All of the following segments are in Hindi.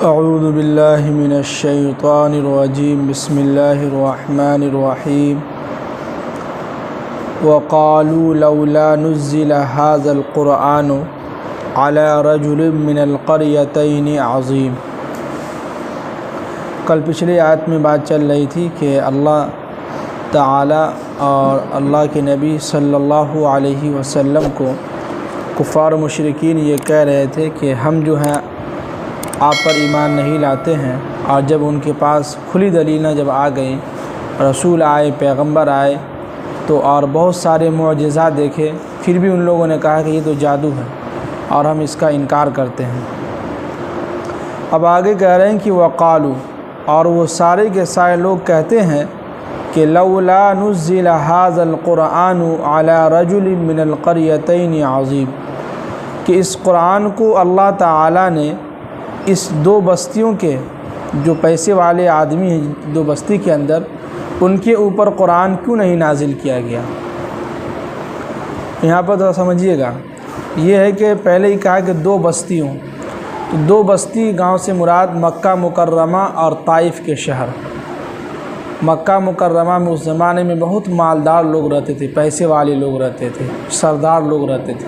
अऊज़ु बिल्लाहि मिनश्शैतानिर्रजीम बिस्मिल्लाहिर्रहमानिर्रहीम वक़ालू लौला नुज़्ज़िला हाज़ल क़ुरआनु अला रजुलिन मिनल क़रयतैनि अज़ीम। कल पिछली आयत में बात चल रही थी कि अल्लाह ताला और अल्लाह के नबी सल्लल्लाहु अलैहि वसल्लम को कुफ़ार मुशरिकीन ये कह रहे थे कि हम जो हैं आप पर ईमान नहीं लाते हैं। और जब उनके पास खुली दलीलें जब आ गई, रसूल आए, पैगंबर आए तो और बहुत सारे मुअजिज़ा देखे, फिर भी उन लोगों ने कहा कि ये तो जादू है और हम इसका इनकार करते हैं। अब आगे कह रहे हैं कि वक़ालू, और वो सारे के सारे लोग कहते हैं कि लौला नुज़्ज़िला हाज़ल क़ुरआनु अला रजुलिन मिनल क़रयतैनि अज़ीम, कि इस कुरान को अल्लाह ताला ने इस दो बस्तियों के जो पैसे वाले आदमी हैं, दो बस्ती के अंदर, उनके ऊपर कुरान क्यों नहीं नाजिल किया गया। यहाँ पर तो समझिएगा, ये है कि पहले ही कहा कि दो बस्तियों, तो दो बस्ती गांव से मुराद मक्का मुकर्रमा और ताइफ के शहर। मक्का मुकर्रमा में उस ज़माने में बहुत मालदार लोग रहते थे, पैसे वाले लोग रहते थे, सरदार लोग रहते थे।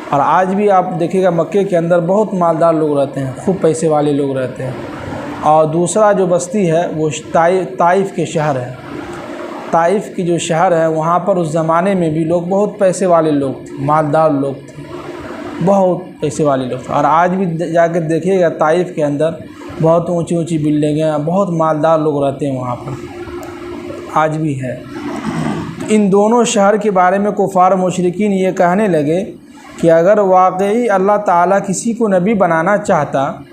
और आज भी आप देखिएगा मक्के के अंदर बहुत मालदार लोग रहते हैं, खूब पैसे वाले लोग रहते हैं। और दूसरा जो बस्ती है वो ताइफ के शहर है। ताइफ की जो शहर है वहाँ पर उस ज़माने में भी लोग बहुत पैसे वाले लोग थे, मालदार लोग थे, बहुत पैसे वाले लोग थे। और आज भी जाकर देखिएगा ताइफ के अंदर बहुत ऊंची ऊंची बिल्डिंगें, बहुत मालदार लोग रहते हैं वहाँ पर, आज भी है। इन दोनों शहर के बारे में कुफ़ार मुशरिकीन ये कहने लगे कि अगर वाकई अल्लाह ताला किसी को नबी बनाना चाहता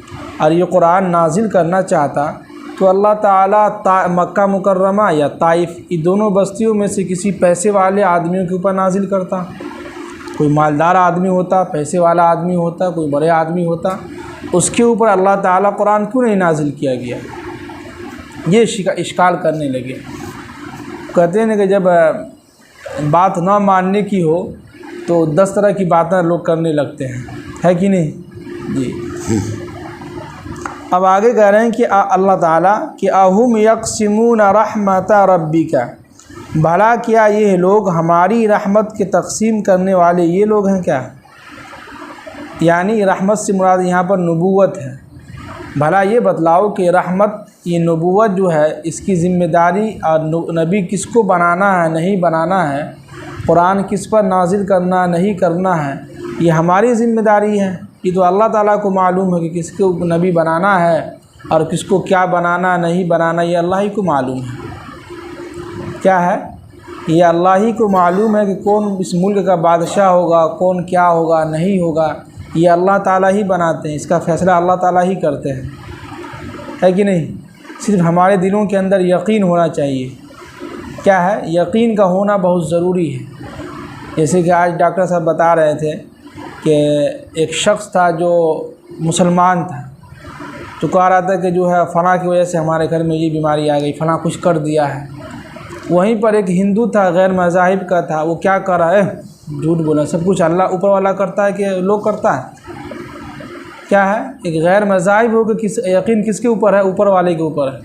और ये कुरान नाजिल करना चाहता तो अल्लाह ताला मक्का मुकर्रमा या ताइफ, ये दोनों बस्तियों में से किसी पैसे वाले आदमियों के ऊपर नाजिल करता। कोई मालदार आदमी होता, पैसे वाला आदमी होता, कोई बड़े आदमी होता, उसके ऊपर अल्लाह ताला कुरान क्यों नहीं नाजिल किया गया। ये इश्काल करने लगे। कहते हैं कि जब बात ना मानने की हो तो 10 तरह की बातें लोग करने लगते हैं, है कि नहीं जी। अब आगे कह रहे हैं कि अल्लाह ताला कि अहुम यक़सिमून रहमत रब्बिका, भला क्या ये लोग हमारी रहमत के तक़सीम करने वाले ये लोग हैं क्या। यानी रहमत से मुराद यहाँ पर नबूवत है। भला ये बतलाओ कि रहमत, ये नबूवत जो है, इसकी ज़िम्मेदारी और नबी किसको बनाना है नहीं बनाना है, कुरान किस पर नाजिल करना नहीं करना है, ये हमारी ज़िम्मेदारी है। ये तो अल्लाह ताला को मालूम है कि किसको नबी बनाना है और किसको क्या बनाना नहीं बनाना, ये अल्लाह ही को मालूम है। क्या है, ये अल्लाह ही को मालूम है कि कौन इस मुल्क का बादशाह होगा, कौन क्या होगा नहीं होगा, ये अल्लाह ताला ही बनाते हैं। इसका फ़ैसला अल्लाह ताला ही करते हैं, है कि नहीं। सिर्फ हमारे दिलों के अंदर यकीन होना चाहिए। क्या है, यकीन का होना बहुत ज़रूरी है। जैसे कि आज डॉक्टर साहब बता रहे थे कि एक शख्स था जो मुसलमान था, तो कह रहा था कि जो है फ़लाँ की वजह से हमारे घर में ये बीमारी आ गई, फ़लाँ कुछ कर दिया है। वहीं पर एक हिंदू था, गैर मज़ाहिब का था, वो क्या कर रहा है, झूठ बोला, सब कुछ अल्लाह ऊपर वाला करता है कि लोग करता है। क्या है, एक गैर मज़ाहिब हो कि यकीन किसके ऊपर है, ऊपर वाले के ऊपर है।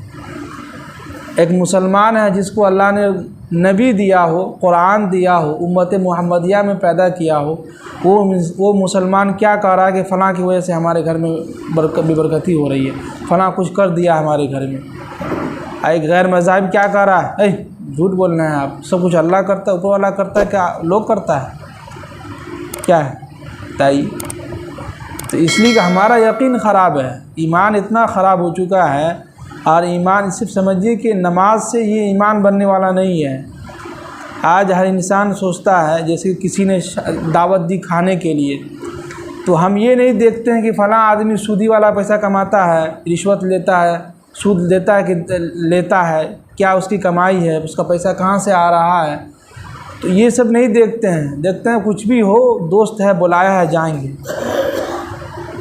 एक मुसलमान है जिसको अल्लाह ने नबी दिया हो, कुरान दिया हो, उम्मत मुहम्मदिया में पैदा किया हो, वो मुसलमान क्या कह रहा है कि फ़लाँ की वजह से हमारे घर में बेबरकती हो रही है, फ़लाँ कुछ कर दिया हमारे घर में। एक गैर मज़ाहिब क्या कह रहा है, झूठ बोलना है आप, सब कुछ अल्लाह करता है, ऊपर वाला करता है, क्या लोग करता है, क्या है बताइए। तो इसलिए कि हमारा यकीन ख़राब है, ईमान इतना ख़राब हो चुका है। और ईमान सिर्फ समझिए कि नमाज से ये ईमान बनने वाला नहीं है। आज हर इंसान सोचता है, जैसे किसी ने दावत दी खाने के लिए, तो हम ये नहीं देखते हैं कि फ़लाँ आदमी सूदी वाला पैसा कमाता है, रिश्वत लेता है, सूद लेता है कि लेता है, क्या उसकी कमाई है, उसका पैसा कहाँ से आ रहा है, तो ये सब नहीं देखते हैं। देखते हैं कुछ भी हो, दोस्त है बुलाया है जाएंगे,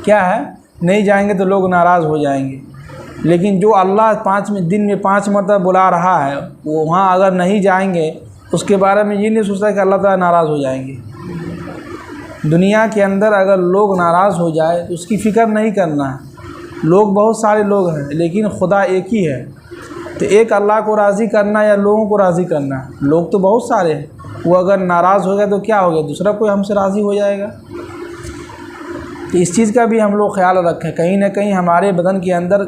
क्या है, नहीं जाएंगे तो लोग नाराज़ हो जाएंगे। लेकिन जो अल्लाह दिन में 5 मरतबा बुला रहा है, वो वहाँ अगर नहीं जाएंगे, उसके बारे में ये नहीं सोचता कि अल्लाह ताला नाराज़ हो जाएंगे। दुनिया के अंदर अगर लोग नाराज़ हो जाए तो उसकी फ़िक्र नहीं करना है। लोग बहुत सारे लोग हैं लेकिन खुदा एक ही है। तो एक अल्लाह को राज़ी करना या लोगों को राज़ी करना, लोग तो बहुत सारे हैं, वो अगर नाराज़ हो गया तो क्या हो गया, दूसरा कोई हमसे राज़ी हो जाएगा। तो इस चीज़ का भी हम लोग ख्याल रखें। कहीं ना कहीं हमारे बदन के अंदर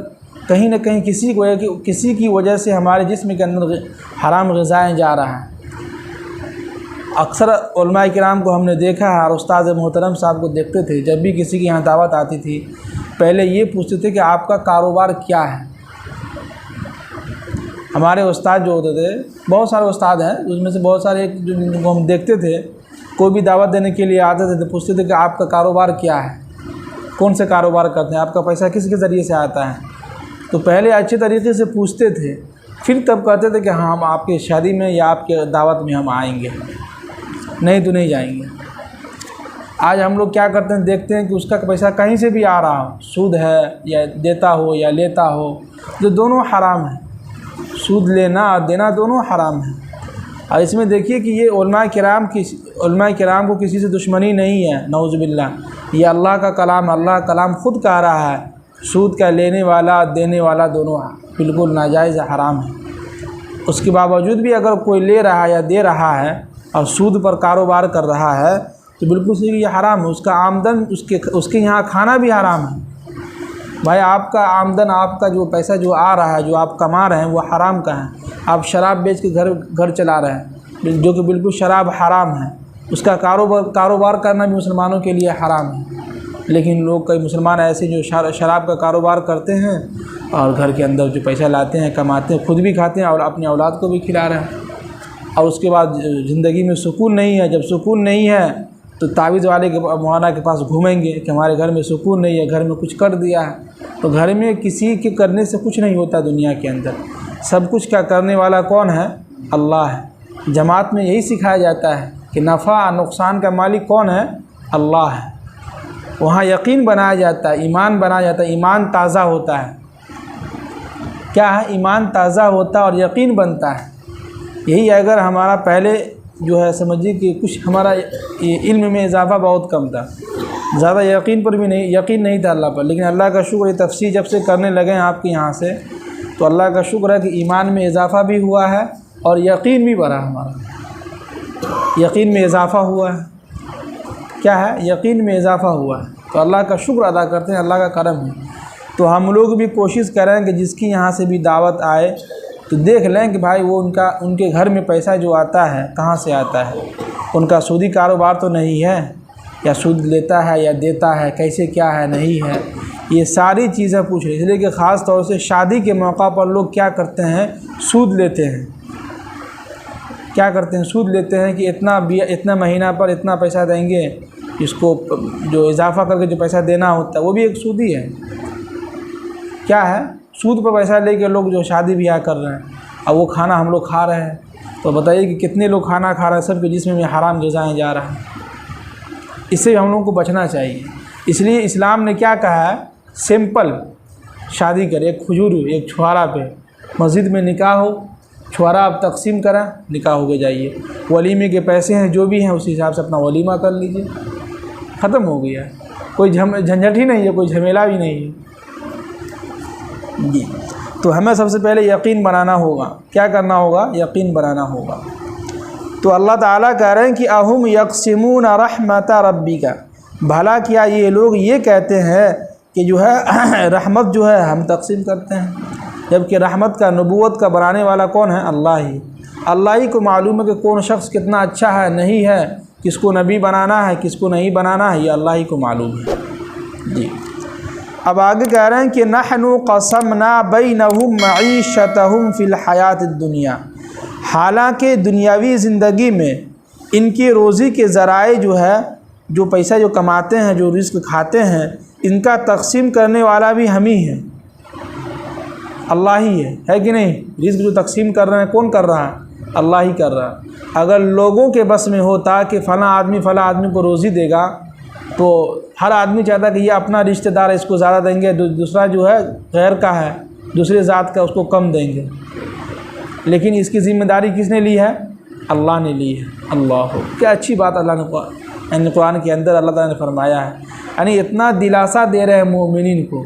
कहीं ना कहीं किसी की वजह से हमारे जिस्म के अंदर हराम ग़िज़ाएँ जा रहा है। अक्सर उलमा किराम को हमने देखा है और उस्ताद मोहतरम साहब को देखते थे, जब भी किसी की यहाँ दावत आती थी पहले ये पूछते थे कि आपका कारोबार क्या है। हमारे उस्ताद जो होते थे, बहुत सारे उस्ताद हैं, उसमें से बहुत सारे जिनको हम देखते थे, कोई भी दावत देने के लिए आते थे तो पूछते थे कि आपका कारोबार क्या है, कौन से कारोबार करते हैं, आपका पैसा किसके ज़रिए से आता है। तो पहले अच्छे तरीके से पूछते थे, फिर तब कहते थे कि हाँ हम आपकी शादी में या आपके दावत में हम आएंगे, नहीं तो नहीं जाएंगे। आज हम लोग क्या करते हैं, देखते हैं कि उसका पैसा कहीं से भी आ रहा हो, सूद है या देता हो या लेता हो, जो दोनों हराम है। सूद लेना और देना दोनों हराम है। और इसमें देखिए कि ये उलमा किराम को किसी से दुश्मनी नहीं है, नौज़ुबिल्लाह। ये अल्लाह का कलाम ख़ुद कह रहा है, सूद का लेने वाला देने वाला दोनों बिल्कुल नाजायज़ हराम है। उसके बावजूद भी अगर कोई ले रहा है या दे रहा है और सूद पर कारोबार कर रहा है तो बिल्कुल सही, ये हराम है। उसका आमदन उसके यहाँ खाना भी हराम है। भाई आपका आमदन, आपका जो पैसा जो आ रहा है, जो आप कमा रहे हैं, वो हराम का है। आप शराब बेच के घर चला रहे हैं, जो कि बिल्कुल शराब हराम है। उसका कारोबार करना भी मुसलमानों के लिए हराम है। लेकिन लोग, कई मुसलमान ऐसे जो शराब का कारोबार करते हैं और घर के अंदर जो पैसा लाते हैं, कमाते हैं, खुद भी खाते हैं और अपनी औलाद को भी खिला रहे हैं। और उसके बाद ज़िंदगी में सुकून नहीं है। जब सुकून नहीं है तो तावीज़ वाले के मौलाना के पास घूमेंगे कि हमारे घर में सुकून नहीं है, घर में कुछ कर दिया है। तो घर में किसी के करने से कुछ नहीं होता दुनिया के अंदर। सब कुछ का करने वाला कौन है? अल्लाह है। जमात में यही सिखाया जाता है कि नफ़ा नुकसान का मालिक कौन है? अल्लाह है। वहाँ यकीन बनाया जाता है, ईमान बनाया जाता है, ईमान ताज़ा होता है। क्या है? ईमान ताज़ा होता है और यकीन बनता है। यही अगर हमारा पहले जो है, समझिए कि कुछ हमारा इल्म में इजाफ़ा बहुत कम था, ज़्यादा यकीन नहीं था अल्लाह पर। लेकिन अल्लाह का शुक्र, ये तफसीर जब से करने लगे हैं आपके यहाँ से, तो अल्लाह का शुक्र है कि ईमान में इजाफ़ा भी हुआ है और यकीन भी बढ़ा। हमारा यकीन में इजाफ़ा हुआ है। क्या है? यकीन में इजाफ़ा हुआ है। तो अल्लाह का शुक्र अदा करते हैं, अल्लाह का करम है। तो हम लोग भी कोशिश करें कि जिसकी यहाँ से भी दावत आए तो देख लें कि भाई वो उनके घर में पैसा जो आता है कहाँ से आता है। उनका सूदी कारोबार तो नहीं है, या सूद लेता है या देता है, कैसे क्या है, नहीं है। ये सारी चीज़ें पूछ रही, इसलिए कि ख़ास तौर से शादी के मौका पर लोग क्या करते हैं? सूद लेते हैं। क्या करते हैं? सूद लेते हैं कि इतना महीना पर इतना पैसा देंगे, इसको जो इजाफ़ा करके जो पैसा देना होता है वो भी एक सूद ही है। क्या है? सूद पर पैसा लेके लोग जो शादी ब्याह कर रहे हैं और वो खाना हम लोग खा रहे हैं। तो बताइए कि कितने लोग खाना खा रहे हैं, सबके जिस्म में हराम ग़िज़ाएँ जा रहा है। इससे हम लोगों को बचना चाहिए। इसलिए इस्लाम ने क्या कहा है? सिंपल शादी करें, एक खुजूर, एक छुहारा पे, मस्जिद में निकाह हो, छुहारा आप तकसीम करें, निकाह हो के जाइए। वलीमे के पैसे हैं जो भी हैं उसी हिसाब से अपना वलीमा कर लीजिए, ख़त्म हो गया। कोई झंझट ही नहीं है, कोई झमेला भी नहीं है जी। तो हमें सबसे पहले यकीन बनाना होगा। क्या करना होगा? यकीन बनाना होगा। तो अल्लाह ताला कह रहे हैं कि अहुम यक़सिमून रहमत रब्बिका, भला क्या ये लोग ये कहते हैं कि जो है रहमत जो है हम तकसीम करते हैं, जबकि रहमत का, नबूवत का बनाने वाला कौन है? अल्लाह ही को मालूम है कि कौन शख्स कितना अच्छा है, नहीं है, किसको नबी बनाना है, किसको नहीं बनाना है, ये अल्लाह ही को मालूम है जी। अब आगे कह रहे हैं कि नहनु क़समना बैनहुम मईशतहुम फ़िल हयातिद दुनिया, हालांकि दुनियावी ज़िंदगी में इनकी रोज़ी के ज़राए जो है, जो पैसा जो कमाते हैं, जो रिस्क खाते हैं, इनका तकसीम करने वाला भी हम ही हैं, अल्लाह ही है कि नहीं? रिस्क जो तकसीम कर रहे हैं कौन कर रहा है? अल्लाह ही कर रहा है। अगर लोगों के बस में होता कि फ़लाँ आदमी को रोज़ी देगा, तो हर आदमी चाहता कि ये अपना रिश्तेदार है इसको ज़्यादा देंगे, दूसरा जो है गैर का है, दूसरे ज़ात का, उसको कम देंगे। लेकिन इसकी ज़िम्मेदारी किसने ली है? अल्लाह ने ली है। अल्लाह, क्या अच्छी बात अल्लाह ने कुरान के अंदर अल्लाह ताला ने फरमाया है। यानी इतना दिलासा दे रहे हैं मोमिनीन को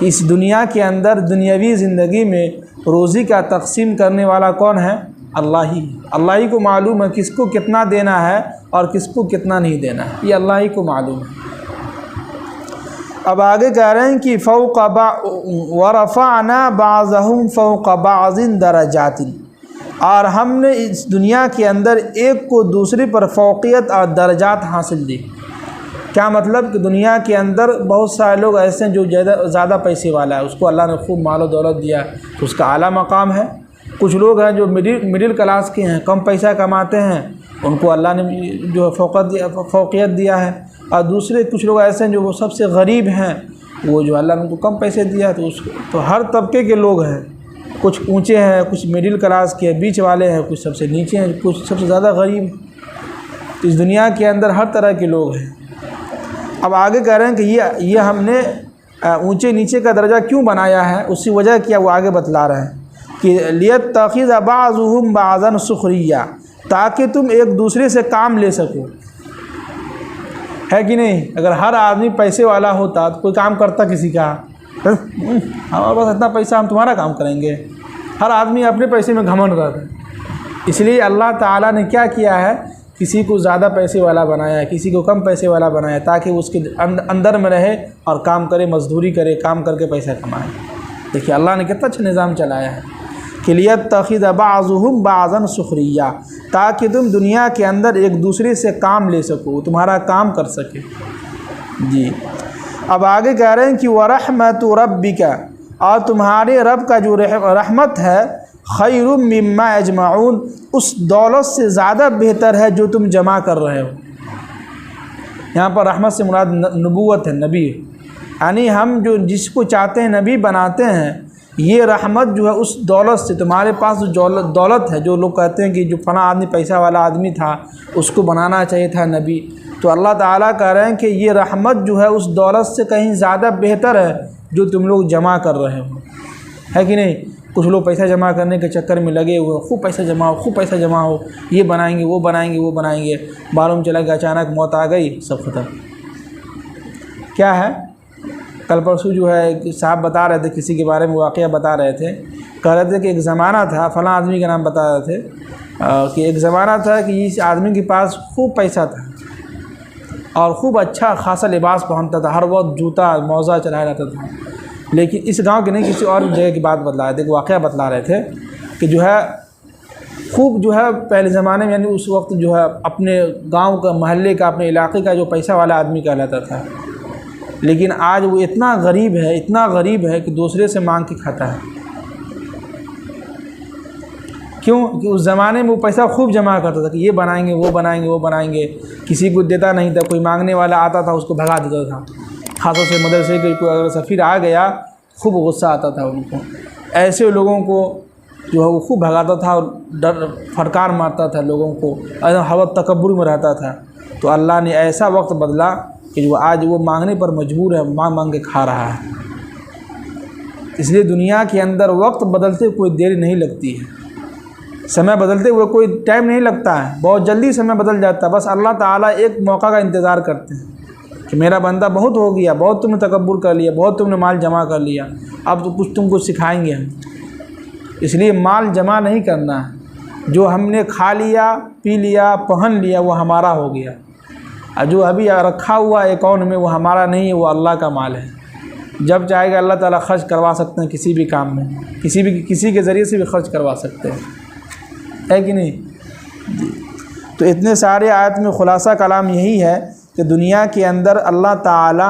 कि इस दुनिया के अंदर दुनियावी ज़िंदगी में रोज़ी का तकसीम करने वाला कौन है? अल्लाह ही। अल्लाह ही को मालूम है किसको कितना देना है और किसको कितना नहीं देना है, ये अल्लाह ही को मालूम है। अब आगे कह रहे हैं कि फ़ौक़ वरफ़अना बाज़हुम फ़ौक़ बाज़िन दरजातिन, और हमने इस दुनिया के अंदर एक को दूसरे पर फ़ौक़ियत और दर्जात हासिल दी। क्या मतलब कि दुनिया के अंदर बहुत सारे लोग ऐसे हैं जो ज़्यादा पैसे वाला है, उसको अल्लाह ने खूब मालो दौलत दिया तो उसका आला मकाम है। कुछ लोग हैं जो मिडिल क्लास के हैं, कम पैसा कमाते हैं, उनको अल्लाह ने जो फ़ौक़ियत दिया है। और दूसरे कुछ लोग ऐसे हैं जो वो सबसे गरीब हैं, वो जो अल्लाह ने उनको कम पैसे दिया तो उसको तो हर तबके के लोग हैं, कुछ ऊँचे हैं, कुछ मिडिल क्लास के बीच वाले हैं, कुछ सबसे नीचे हैं, कुछ सबसे ज़्यादा गरीब। तो इस दुनिया के अंदर हर तरह के लोग हैं। अब आगे कह रहे हैं कि ये हमने ऊंचे नीचे का दर्जा क्यों बनाया है, उसकी वजह क्या वो आगे बतला रहे हैं कि लियत्तखिज़ बाज़ुहुम बाज़न सुख़रिया, ताकि तुम एक दूसरे से काम ले सको, है कि नहीं। अगर हर आदमी पैसे वाला होता तो कोई काम करता किसी का, हमारे पास इतना पैसा हम तुम्हारा काम करेंगे। हर आदमी अपने पैसे में घमंड करता है। इसलिए अल्लाह ताला ने क्या किया है, किसी को ज़्यादा पैसे वाला बनाया, किसी को कम पैसे वाला बनाया, ताकि उसके अंदर में रहे और काम करे, मजदूरी करे, काम करके पैसा कमाए। देखिए अल्लाह ने कितना अच्छा निज़ाम चलाया है कि लियत्तखिज़ बाज़ुहुम बाज़न सुख़रिया, ताकि तुम दुनिया के अंदर एक दूसरे से काम ले सको, तुम्हारा काम कर सके जी। अब आगे कह रहे हैं कि वरहमतु रब्बिका, और तुम्हारे रब का जो रहमत है, खैरुम मिम्मा यजमाऊन, उस दौलत से ज़्यादा बेहतर है जो तुम जमा कर रहे हो। यहाँ पर रहमत से मुराद नबूवत है, नबी, यानी हम जो जिसको चाहते हैं नबी बनाते हैं। ये रहमत जो है उस दौलत से, तुम्हारे पास जो दौलत है, जो लोग कहते हैं कि जो फला आदमी पैसा वाला आदमी था उसको बनाना चाहिए था नबी, तो अल्लाह ताला कह रहे हैं कि ये रहमत जो है उस दौलत से कहीं ज़्यादा बेहतर है जो तुम लोग जमा कर रहे हो, है कि नहीं। कुछ लोग पैसा जमा करने के चक्कर में लगे हुए, खूब पैसा जमा हो, खूब पैसा जमा हो, ये बनाएंगे वो बनाएंगे वो बनाएंगे, मालूम चला कि अचानक मौत आ गई, सब खत्म। क्या है, कल परसों जो है साहब बता रहे थे, किसी के बारे में वाक़या बता रहे थे, कह रहे थे कि एक ज़माना था, फला आदमी का नाम बता रहे थे कि एक ज़माना था कि इस आदमी के पास खूब पैसा था और खूब अच्छा खासा लिबास पहनता था, हर वक्त जूता मौजा चलाया रहता था। लेकिन इस गांव के नहीं, किसी और जगह की बात बतला रहे थे, वाक़या बतला रहे थे कि जो है खूब जो है पहले ज़माने में, यानी उस वक्त जो है अपने गांव का, मोहल्ले का, अपने इलाके का जो पैसा वाला आदमी कहलाता था। लेकिन आज वो इतना गरीब है, इतना गरीब है कि दूसरे से मांग के खाता है। क्यों? कि उस ज़माने में वो पैसा खूब जमा करता था कि ये बनाएंगे वो बनाएंगे वो बनाएंगे, किसी को देता नहीं था, कोई मांगने वाला आता था उसको भगा देता था। खासों से मदरसे के कोई अगर सफ़ीर आ गया, खूब गुस्सा आता था उनको। ऐसे लोगों को जो है वो खूब भगाता था और डर फटकार मारता था लोगों को, हवा तकब्बुर में रहता था। तो अल्लाह ने ऐसा वक्त बदला कि जो आज वो मांगने पर मजबूर है, मांग मांग के खा रहा है। इसलिए दुनिया के अंदर वक्त बदलते कोई देर नहीं लगती है, समय बदलते हुए कोई टाइम नहीं लगता है, बहुत जल्दी समय बदल जाता है। बस अल्लाह ताला एक मौका का इंतज़ार करते हैं कि मेरा बंदा बहुत हो गया, बहुत तुमने तकब्बुर कर लिया, बहुत तुमने माल जमा कर लिया, अब तो कुछ तुमको सिखाएंगे हम। इसलिए माल जमा नहीं करना है, जो हमने खा लिया, पी लिया, पहन लिया, वो हमारा हो गया, और जो अभी रखा हुआ अकाउंट में वो हमारा नहीं है, वो अल्लाह का माल है। जब चाहेगा अल्लाह ताला खर्च करवा सकते हैं किसी भी काम में, किसी के ज़रिए से भी खर्च करवा सकते हैं, है कि नहीं। तो इतने सारे आयत में खुलासा कलाम यही है कि दुनिया के अंदर अल्लाह ताला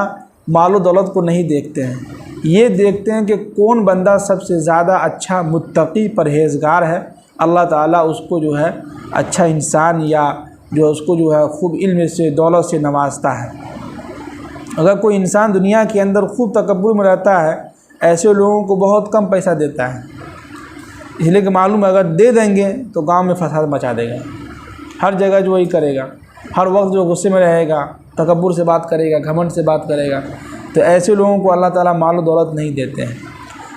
माल और दौलत को नहीं देखते हैं, ये देखते हैं कि कौन बंदा सबसे ज़्यादा अच्छा मुत्तकी परहेज़गार है। अल्लाह ताला उसको जो है अच्छा इंसान, या जो उसको जो है खूब इल्म से, दौलत से नवाजता है। अगर कोई इंसान दुनिया के अंदर खूब तकब्बुर में रहता है, ऐसे लोगों को बहुत कम पैसा देता है, इसलिए कि मालूम है अगर दे देंगे तो गांव में फसाद मचा देगा, हर जगह जो वही करेगा, हर वक्त जो गुस्से में रहेगा, तकब्बुर से बात करेगा, घमंड से बात करेगा। तो ऐसे लोगों को अल्लाह ताला माल और दौलत नहीं देते हैं।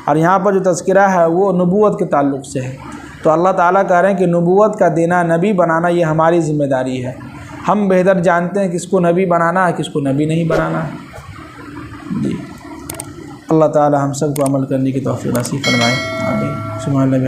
और यहाँ पर जो तज़किरा है वो नबूवत के ताल्लुक़ से है। तो अल्लाह ताला कह रहे हैं कि नबूवत का देना, नबी बनाना, ये हमारी ज़िम्मेदारी है। हम बेहतर जानते हैं किसको नबी बनाना है, किसको नबी नहीं बनाना है जी। अल्लाह ताला हम सबको अमल करने की तौफीक नसीब फरमाए। आमीन। सुभान अल्लाह।